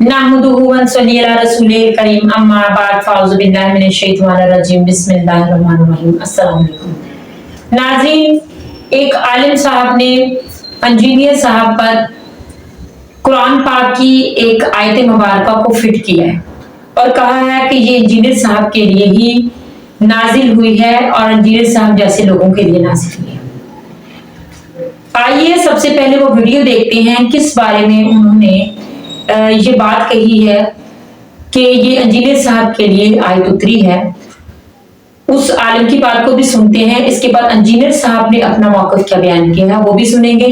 नहमदुहु व नसल्ली अला रसूलिल करीम अम्मा बाद फ़ाउज़ु बिल्लाहि मिनश शैतानिर रजीम बिस्मिल्लाहिर रहमानिर रहीम। अस्सलाम वालेकुम नाज़रीन, एक आलिम साहब ने इंजीनियर साहब पर कुरान पाक की एक आयत मुबारका को फिट किया है और कहा है कि ये इंजीनियर साहब के लिए ही नाजिल हुई है और इंजीनियर साहब जैसे लोगों के लिए नाजिल हुई है। आइए सबसे पहले वो वीडियो देखते हैं किस बारे में उन्होंने ये बात कही है कि ये इंजीनियर साहब के लिए आयत उतरी है। उस आलिम की बात को भी सुनते हैं, इसके बाद इंजीनियर साहब ने अपना मौक़िफ़ क्या बयान किया है वो भी सुनेंगे।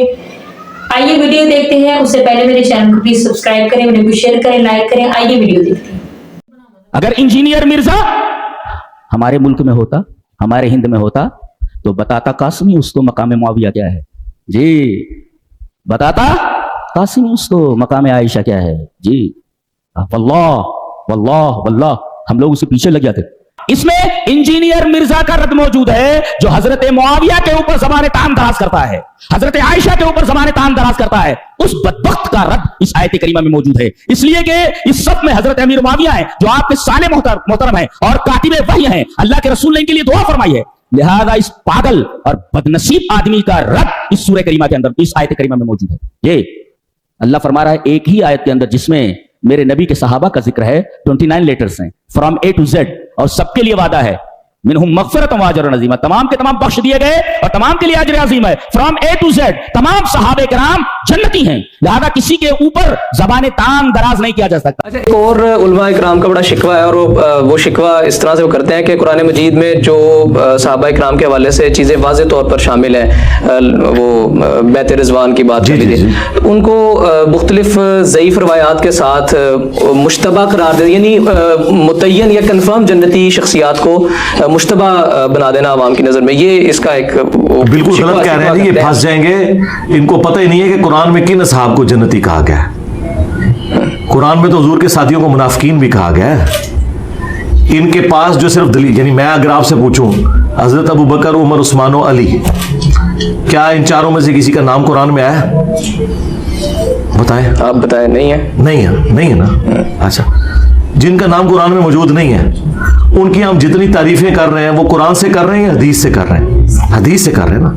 आइए वीडियो देखते हैं। उससे पहले मेरे चैनल को प्लीज सब्सक्राइब करें, वीडियो को शेयर करें, लाइक करें। आइए वीडियो देखते हैं। अगर इंजीनियर मिर्जा हमारे मुल्क में होता, हमारे हिंद में होता, तो बताता कासिमी उसको मकाम मुआविया क्या है जी, बताता कासिमी उसको मकाम आयशा क्या है जी। वल्लाह वल्लाह वल्लाह, हम लोग उसके पीछे लग जाते। इसमें इंजीनियर मिर्जा का रद्द मौजूद है जो हजरत मुआविया के ऊपर ज़बान तान दराज करता है, हजरत आयशा के ऊपर ज़बान तान दराज करता है। उस बदबख्त का रद्द इस आयत करीमा में मौजूद है, इसलिए कि इस सब में हजरत अमीर मुआविया है जो आपके साले मोहतरम है और कातिबे वही हैं। अल्लाह के रसूल ने इनके लिए दुआ फरमाई है। लिहाजा इस पागल और बदनसीब आदमी का रद्द इस सूरह करीमा के अंदर, इस आयत करीमा में मौजूद है। ये अल्लाह फरमा रहा है एक ही आयत के अंदर जिसमें मेरे नबी के सहाबा का जिक्र है। 29 लेटर्स हैं फ्रॉम ए टू जेड और सबके लिए वादा है मिनहुम मग़फ़िरतुन व अजरुन अज़ीम, तमाम के तमाम बख्श दिए गए और तमाम के लिए अजर अज़ीम है। फ्रॉम ए टू जेड तमाम सहाबे किराम जन्नती हैं, लिहाजा किसी के ऊपर ज़बान तान दराज नहीं किया जा सकता। अच्छा, एक और उलमा इकराम का बड़ा शिकवा है और वो शिकवा इस तरह से वो करते हैं कि कुरान मजीद में जो सहाबा इकराम के हवाले से चीज़ें वाज़े तौर पर शामिल हैं, वो बैत रिज़वान की बात चली थी, उनको मुख्तलिफ ज़ईफ़ रवायात के साथ मुश्तबा करार दे, यानी मुतय्यन या कन्फर्म जन्नती शख्सियात को मुश्तबा बना देना आवाम की नजर में, ये इसका एक बिल्कुल गलत कह रहे हैं। ये फंस जाएंगे, इनको पता ही नहीं है कि कुरान में किन असहाब को जन्नती कहा गया है। कुरान में तो हुजूर के साथियों को मुनाफिकीन भी कहा गया है। इनके पास जो सिर्फ दलील, यानी मैं अगर आपसे पूछूं हजरत अबू बकर, उमर, उस्मान और अली, क्या इन चारों में से किसी का नाम कुरान में आया? बताएं। आप बताएं। नहीं है, नहीं है ना। अच्छा, जिनका नाम कुरान में मौजूद नहीं है उनकी हम जितनी तारीफें कर रहे हैं वो कुरान से कर रहे हैं या हदीस से कर रहे हैं? हदीस से कर रहे हैं ना।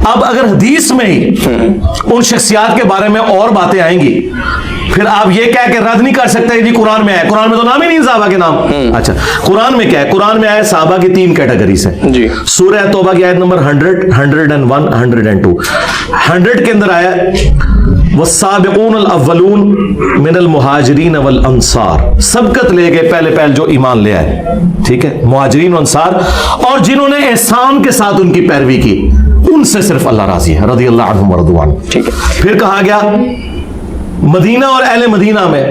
अब अगर हदीस में ही उन शख्सियात के बारे में और बातें आएंगी, फिर आप ये कह के रद्द नहीं कर सकते जी कुरान में है। कुरान में तो नाम ही नहीं साहबा के नाम। अच्छा, कुरान में क्या है? कुरान में आया साहबा की 3 कैटेगरीज है जी। सूरह तौबा की आयत नंबर 100, 101, 102। 100 के अंदर आया वस्साबिकून अल-अव्वलून मिनल मुहाजिरीन वल अंसार, सबकत ले गए पहले जो ईमान ले आए, ठीक है, मुहाजिरीन और अंसार, और जिन्होंने एहसान के साथ उनकी पैरवी की, उनसे सिर्फ अल्लाह राजी है, रज़ी अल्लाह अन्हुम व रज़ू अन्हु, ठीक है। फिर कहा गया मदीना और अहले मदीना में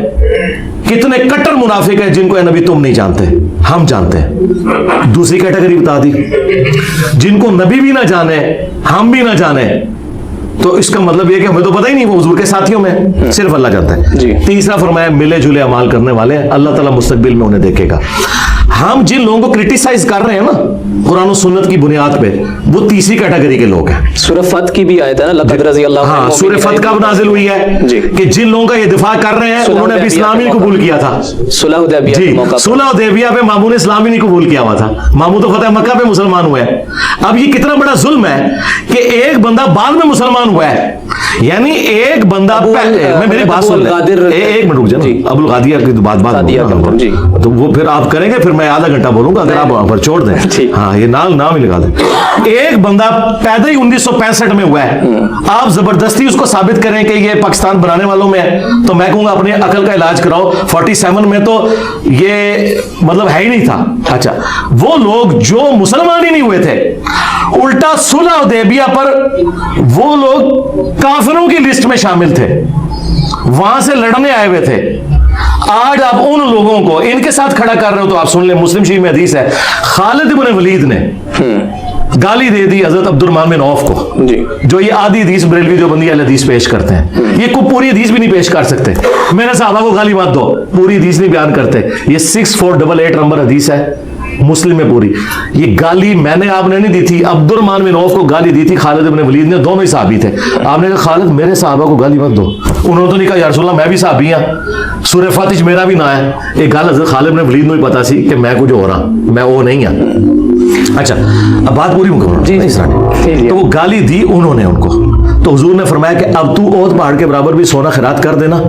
कितने कट्टर मुनाफिक हैं जिनको नबी तुम नहीं जानते, हम जानते हैं। दूसरी कैटेगरी बता दी, जिनको नबी भी ना जाने, हम भी ना जाने, तो इसका मतलब यह कि हमें तो पता ही नहीं, वो हुजूर के साथियों में सिर्फ अल्लाह जानता है जी। तीसरा फरमाया मिले जुले अमाल करने वाले अल्लाह ताला मुस्तकबिल में उन्हें देखेगा। हम जिन लोगों को क्रिटिसाइज कर रहे हैं ना कुरान और सुन्नत की बुनियाद पे, वो तीसरी कैटेगरी के लोग हैं। सूरह फत की भी आयत है ना, लक़द रज़ी अल्लाहु अन्हुम, सूरह फत कब नाज़िल हुई है जी? कि जिन लोगों का ये दिफा कर रहे हैं उन्होंने अभी इस्लाम ही कबूल किया था। सुलह हुदैबिया के मौका, सुलह हुदैबिया पे मामू ने इस्लाम ही नहीं कबूल किया हुआ था। मामू तो फतेह मक्का पे मुसलमान हुए हैं। अब ये कितना बड़ा जुल्म है कि एक बंदा बाद में मुसलमान हुआ है, यानी एक बंदा मेरी बात सुन, एक मिनट रुक जाओ, अबुल गादिया की बात तो वो फिर आप करेंगे, फिर मैं आधा घंटा बोलूंगा अगर आप वहां पर छोड़ दें। हाँ, ये नाम ही लगा दें। एक बंदा पैदा ही 1965 में हुआ है, आप जबरदस्ती उसको साबित करें कि ये पाकिस्तान बनाने वालों में है, तो मैं कहूंगा अपने अकल का इलाज कराओ। 47 में तो ये मतलब है ही नहीं था। अच्छा, वो लोग जो मुसलमान ही नहीं हुए थे, उल्टा सुलह हुदैबिया पर वो लोग काफिरों की लिस्ट में शामिल थे, वहां से लड़ने आए हुए थे। आज आप उन लोगों को इनके साथ खड़ा कर रहे हो, तो आप सुन ले, मुस्लिम शरीफ में हदीस है, खालिद इब्न वलीद ने गाली दे दी हजरत अब्दुर्रहमान बिन औफ को, जी। जो ये आधी हदीस बरेलवी जो बंदी हदीस पेश करते हैं, ये को पूरी हदीस भी नहीं पेश कर सकते। मेरे साहबा को गाली मत दो, पूरी हदीस नहीं बयान करते। ये 6488 नंबर हदीस है मुस्लिम में पूरी। ये गाली मैंने आपने नहीं दी थी, अब्दुर्रहमान बिन औफ को गाली दी थी खालिद इब्न वलीद ने, दोनों ही साहबी थे। आपने कहा खालिद मेरे साहबा को गाली मत दो, उन्होंने तो नहीं कहा या रसूलल्लाह मैं भी साहबी हाँ, सूरह फातिश मेरा भी ना है। एक गाल हजरत खालिद इब्न वलीद ने भी पता सी कि मैं कुछ हो रहा, मैं वो नहीं हाँ। अच्छा अब बात पूरी मुकम्मल जी, इस रानी, तो वो गाली दी उन्होंने उनको, तो हुजूर ने फरमाया कि अब तू ओहद पहाड़ के बराबर भी सोना खैरात कर देना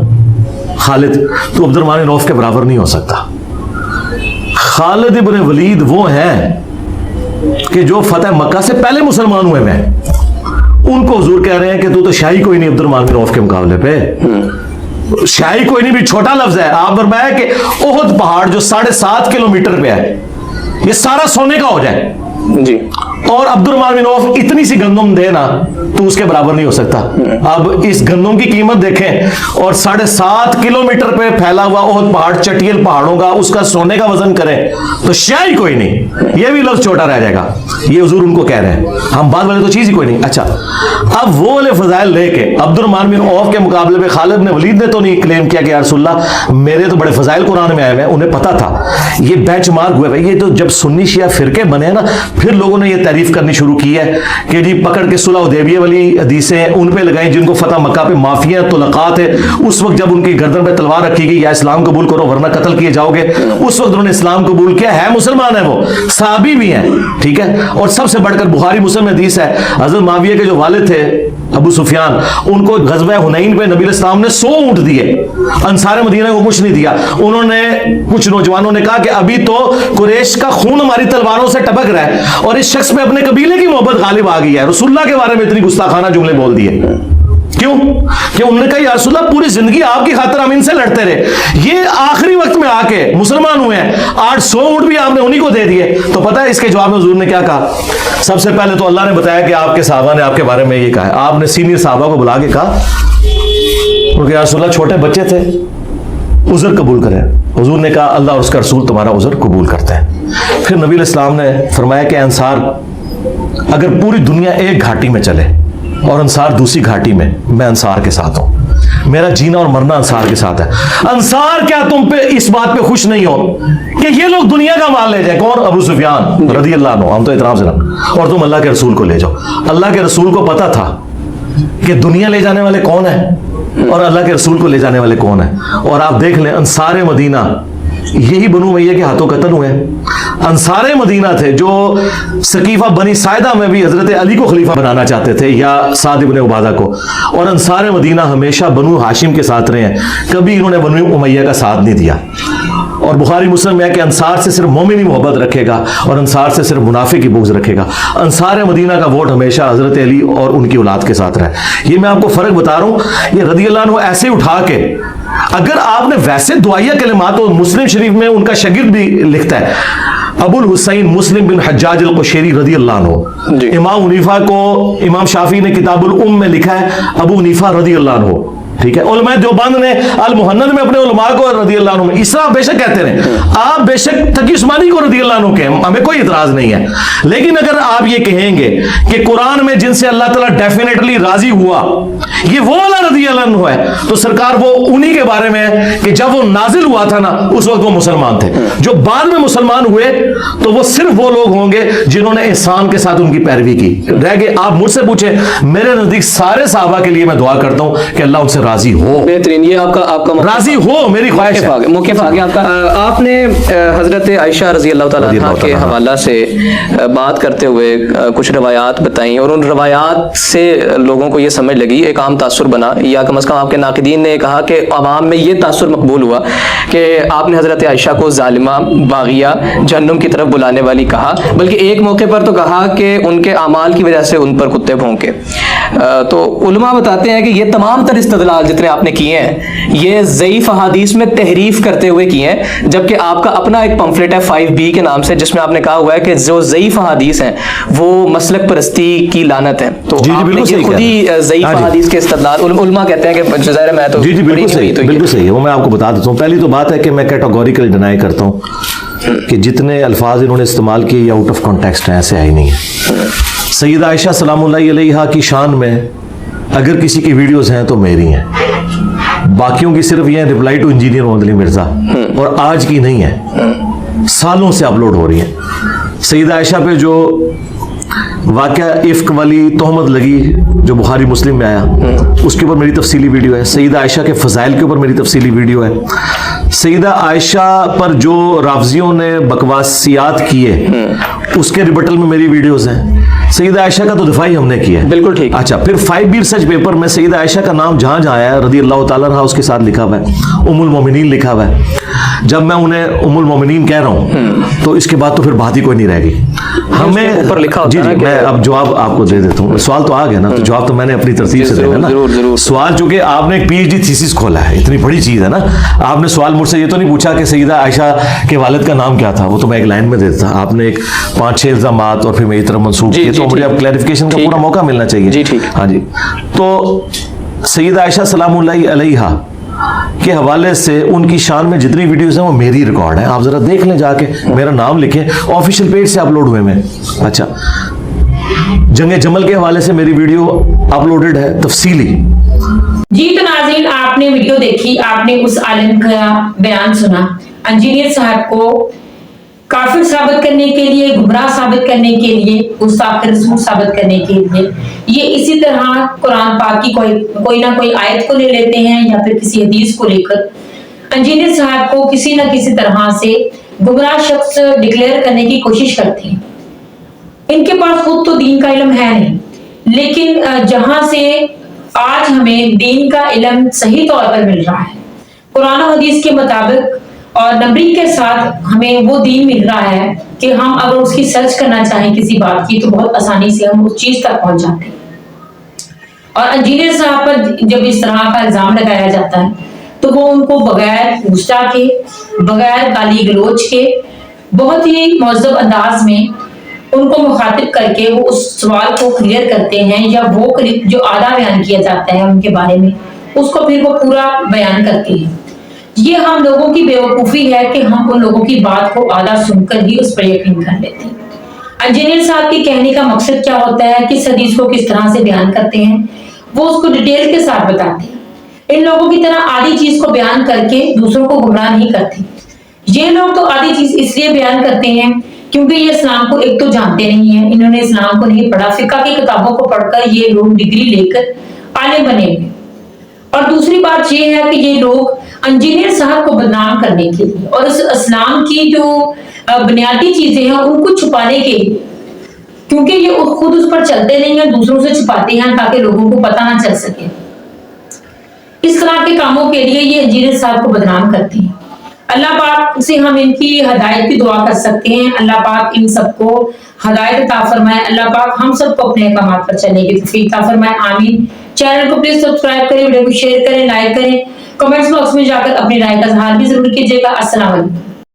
खालिद, तू अब्दुर्रहमान बिन औफ के बराबर नहीं हो सकता। खालिद इब्न वलीद वो हैं कि जो फतेह मक्का से पहले मुसलमान हुए हैं, उनको हुजूर कह रहे हैं कि तू तो शाही कोई नहीं अब्दुर्रहमान बिन औफ के मुकाबले पे, शाही कोई नहीं भी छोटा लफ्ज है। आप फरमाया कि ओहद पहाड़ जो 7.5 किलोमीटर पे है, ये सारा सोने का हो जाए जी, और अब्दुर्रहमान बिन औफ इतनी सी गंदम दे ना, तो उसके बराबर नहीं हो सकता। अब इस गंदम की कीमत देखें और 7.5 किलोमीटर पे फैला हुआ ओहद पहाड़ चटियल पहाड़ों का, उसका सोने का वजन करें तो शायद कोई नहीं, ये भी लफ्ज छोटा रह जाएगा। ये हुजूर उनको कह रहे हैं, हम बाद वाले तो चीज ही कोई नहीं। अच्छा अब वो वाले फजाइल लेके अब्दुर्रहमान बिन औफ के मुकाबले में खालिद ने वलीद ने तो नहीं क्लेम किया कि या रसूलल्लाह मेरे तो बड़े फजाइल कुरान में आए हैं, उन्हें पता था ये बेंचमार्क हुए। ये तो जब सुन्नी शिया फिरके बने ना, फिर लोगों ने ये तारीफ करनी शुरू की है कि जी पकड़ के सुलह हुदैबिया वाली हदीसें उन पे लगाई जिनको फतह मक्का पे माफिया तुलकात है, उस वक्त जब उनकी गर्दन पे तलवार रखी गई या इस्लाम कबूल करो वरना कत्ल किए जाओगे, उस वक्त उन्होंने इस्लाम कबूल किया है, मुसलमान है, वो साहबी भी हैं, ठीक है। और सबसे बढ़कर बुखारी मुस्लिम में हदीस है, हजरत माविया के जो वालिद थे अबू सुफियान, उनको गज़वा हुनैन पे नबी इस्लाम ने 100 ऊंट दिए, अंसार मदीना को कुछ नहीं दिया। उन्होंने कुछ नौजवानों ने कहा कि अभी तो कुरैश का खून हमारी तलवारों से टपक रहा है और इस शख्स में अपने कबीले की मोहब्बत गालिब आ गई है, रसूलुल्लाह के बारे में इतनी गुस्ताखाना जुमले बोल दिए। क्यों? कि उन्होंने कहा या रसूलुल्लाह पूरी जिंदगी आपकी खातिर हम इनसे लड़ते रहे, ये आखिरी वक्त में आके मुसलमान हुए हैं, 800 ऊंट भी आपने उन्हीं को दे दिए। तो पता है इसके जवाब में हुजूर ने क्या कहा? सबसे पहले तो अल्लाह ने बताया कि आपके साहबा ने आपके बारे में ये कहा है। आपने सीनियर साहबा को बुला के कहा, क्योंकि या रसूलुल्लाह छोटे बच्चे थे, उज़र कबूल करें। हुजूर ने कहा अल्लाह और उसका रसूल तुम्हारा उज़र कबूल करते हैं। फिर नबी इस्लाम ने फरमाया कि अंसार अगर पूरी दुनिया एक घाटी में चले और अंसार दूसरी घाटी में, मैं अंसार के साथ हूं, मेरा जीना और मरना अंसार के साथ है। अंसार क्या तुम पे इस बात पे खुश नहीं हो कि ये लोग दुनिया का माल ले जाए? कौन? अबू सुफियान रदी अल्लाह अन्हु, हम तो इतराम से ना, और तुम अल्लाह के रसूल को ले जाओ। अल्लाह के रसूल को पता था कि दुनिया ले जाने वाले कौन है और अल्लाह के रसूल को ले जाने वाले कौन है। और आप देख लें अंसार मदीना यही बनु उमैया के हाथों कत्ल हुए हैं। अंसारे मदीना थे जो सकीफा बनी सायदा में भी हजरत अली को खलीफा बनाना चाहते थे या साद इब्न उबादा को, और अंसारे मदीना हमेशा बनु हाशिम के साथ रहे हैं, कभी इन्होंने बनु उमैया का साथ नहीं दिया। और बुखारी मुस्लिम में है कि अंसार से सिर्फ मोमिन ही मोहब्बत रखेगा और अंसार से सिर्फ मुनाफिक ही बुग़्ज़ रखेगा। अंसार मदीना का वोट हमेशा हजरत अली और उनकी औलाद के साथ रहे। ये मैं आपको फर्क बता रहा हूं। ये रदी अल्लाह अन्हु ऐसे उठा के, अगर आपने वैसे दुआया कलिमात, तो मुस्लिम शरीफ में उनका शागिर्द भी लिखता है, अबुल हुसैन मुस्लिम बिन हज्जाज अल कुशैरी रदी अल्लाह अन्हु। इमाम हनीफा को इमाम शाफी ने किताबुल उम्म में लिखा है अबू हनीफा रदी अल्लाह अन्हु, ठीक है। उलमा देवबंद ने अल मुहन्नद में अपने उलमा को रदी अल्लाह अन्हु में, इस तरह बेशक कहते रहे, आप बेशक तकी उस्मानी को रदी अल्लाह अन्हु कहें, हमें कोई इतराज नहीं है। लेकिन अगर आप ये कहेंगे कि कुरान में जिनसे अल्लाह ताला डेफिनेटली राजी हुआ ये वो वाला रदी अल्लाह अन्हु है, तो सरकार वो उन्हीं के बारे में है कि जब वो नाजिल हुआ था ना उस वक्त वो मुसलमान थे। जो बाद में मुसलमान हुए तो वो सिर्फ वो लोग होंगे जिन्होंने एहसान के साथ उनकी पैरवी की। रह गए आप मुझसे पूछे, मेरे नजदीक सारे साहबा के लिए मैं दुआ करता हूं कि अल्लाह उनसे राजी हो। बेहतरीन, ये आपका राजी हो, मेरी ख्वाहिश है। मौक़िफ़ आ गया आपका। आपने हजरत आयशा रजी अल्लाह तआला अन्हा के हवाला से बात करते हुए कुछ रवायात बताई और उन रवायात से लोगों को ये समझ लगी, एक आम तासुर बना, या कम अज़ कम आपके नाक़िदीन ने कहा कि अवाम में ये तासुर मकबूल हुआ कि आपने हजरत आयशा को जालिमा, बागिया, जहन्नुम की तरफ बुलाने वाली कहा, बल्कि एक मौके पर तो कहा कि उनके अमाल की वजह से उन पर कुत्ते भौंके। तो उलमा बताते हैं कि ये तमाम तर इस्तदलाल जितने आपने किए हैं ये ज़ईफ़ अहादीस में तहरीफ करते हुए किए हैं, जबकि आपका अपना एक पंफलेट है 5B के नाम से जिसमें आपने कहा हुआ है कि जो ज़ईफ़ अहादीस हैं वो मसलक परस्ती की लानत है। तो आपने ये खुद ही ज़ईफ़ अहादीस के इस्तदलाल, उलमा कहते हैं कि ज़ाहिर है मैं तो बिल्कुल सही है, वो मैं आपको बता देता हूँ। पहली तो बात है कि मैं कैटेगोरिकली डिनाई करता हूँ कि जितने अल्फाज इन्होंने इस्तेमाल किए ये आउट ऑफ कॉन्टेक्स्ट हैं, ऐसे है ही नहीं है। सैयदा आयशा सलामुल्लाहि अलैहा की शान में अगर किसी की वीडियोस हैं तो मेरी हैं, बाकियों की सिर्फ ये reply to engineer Mohammad Ali Mirza, और आज की नहीं है, सालों से अपलोड हो रही है। सैयदा आयशा पे जो वाकया इफ्क वाली तोहमत लगी जो बुखारी मुस्लिम में आया, उसके ऊपर मेरी तफसीली वीडियो है। सैयदा आयशा के फ़ज़ाइल के ऊपर मेरी तफसीली वीडियो है। सैयदा आयशा पर जो राफजियों ने बकवासियात किए उसके रिबटल में मेरी वीडियोस हैं। सैयदा आयशा का तो दिफाई हमने किया है, बिल्कुल ठीक। अच्छा, फिर 5 बी रिसर्च पेपर में सैयदा आयशा का नाम जहां जहां आया है, रज़ी अल्लाह ताला अन्हा उसके साथ लिखा हुआ है, उम्मुल मोमिनीन लिखा हुआ है। जब मैं उन्हें उम्मुल मोमिनीन कह रहा हूं तो इसके बाद तो फिर बात ही कोई नहीं रहेगी। हमें ऊपर लिखा होता जी है जी, ना मैं अब जवाब आपको दे देता हूँ। सवाल तो आ गया ना, तो जवाब तो मैंने अपनी तरतीब से देना जरूर, ना। जरूर। सवाल चूंकि आपने एक पीएचडी थीसिस खोला है, इतनी बड़ी चीज है ना, आपने सवाल मुझसे ये तो नहीं पूछा कि सैयदा आयशा के वालिद का नाम क्या था, वो तो मैं एक लाइन में देता। आपने एक 5-6 इल्जामात और फिर मेरी तरफ मंसूब किए, तो मुझे अब क्लैरिफिकेशन का पूरा मौका मिलना चाहिए। जी ठीक। हाँ जी, तो सैयदा आयशा सलामुल्लाहि अलैहा के हवाले से उनकी शान में जितनी वीडियोस हैं वो मेरी रिकॉर्ड है, आप जरा देख लें जाके, मेरा नाम लिखें, ऑफिशियल पेज से अपलोड हुए में। अच्छा, जंगे जमल के हवाले से मेरी वीडियो अपलोडेड है तफसीली। जी तो नाज़रीन, आपने वीडियो देखी, आपने उस आलिम का बयान सुना। इंजीनियर साहब को काफिर साबित करने के लिए, गुमराह साबित करने के लिए, गुस्ताख रसूल साबित करने के लिए ये इसी तरह कुरान पाक की कोई ना कोई आयत को ले लेते हैं या फिर किसी हदीस को लेकर इंजीनियर साहब को किसी ना किसी तरह से गुमराह शख्स डिक्लेयर करने की कोशिश करते हैं। इनके पास खुद तो दीन का इल्म है नहीं, लेकिन जहां से आज हमें दीन का इल्म सही तौर पर मिल रहा है, कुरान और हदीस के मुताबिक और नबी के साथ हमें वो दीन मिल रहा है कि हम अगर उसकी सर्च करना चाहें किसी बात की तो बहुत आसानी से हम उस चीज तक पहुंच जाते हैं। और इंजीनियर साहब पर जब इस तरह का इल्जाम लगाया जाता है तो वो उनको बगैर पूछता के, बगैर गाली गलोच के, बहुत ही मुहज़्ज़ब अंदाज में उनको मुखातिब करके वो उस सवाल को क्लियर करते हैं, या वो जो आधा बयान किया जाता है उनके बारे में उसको फिर वो पूरा बयान करते हैं। ये हम लोगों की बेवकूफ़ी है कि हम उन लोगों की बात को आधा सुनकर ही उस पर यकीन कर लेते हैं। इंजीनियर साहब के कहने का मकसद क्या होता है, किस हदीस को किस तरह से बयान करते हैं, वो उसको डिटेल के साथ बताते हैं। इन लोगों की तरह आधी चीज को बयान करके दूसरों को गुमराह नहीं करते। ये लोग तो आधी चीज इसलिए बयान करते हैं क्योंकि ये इस्लाम को एक तो जानते नहीं है, इन्होंने इस्लाम को नहीं पढ़ा, फिक़ह की किताबों को पढ़कर ये लोग डिग्री लेकर आलिम बने हुए। और दूसरी बात ये है कि ये लोग इंजीनियर साहब को बदनाम करने के लिए और इस इस्लाम की जो बुनियादी चीजें हैं उनको छुपाने के लिए, क्योंकि ये खुद उस पर चलते नहीं है, दूसरों से छुपाते हैं ताकि लोगों को पता ना चल सके। इस तरह के कामों के लिए ये इंजीनियर साहब को बदनाम करते हैं। अल्लाह पाक से हम इनकी हदायत की दुआ कर सकते हैं। अल्लाह पाक इन सबको हदायत अता फरमाए। अल्लाह पाक हम सबको अपने अहकामात पर चलने की तौफीक अता फरमाए, आमीन। चैनल को प्लीज सब्सक्राइब करें, वीडियो को शेयर करें, लाइक करें, कमेंट्स बॉक्स में जाकर अपनी राय का इजहार भी जरूर कीजिएगा। अस्सलाम वालेकुम।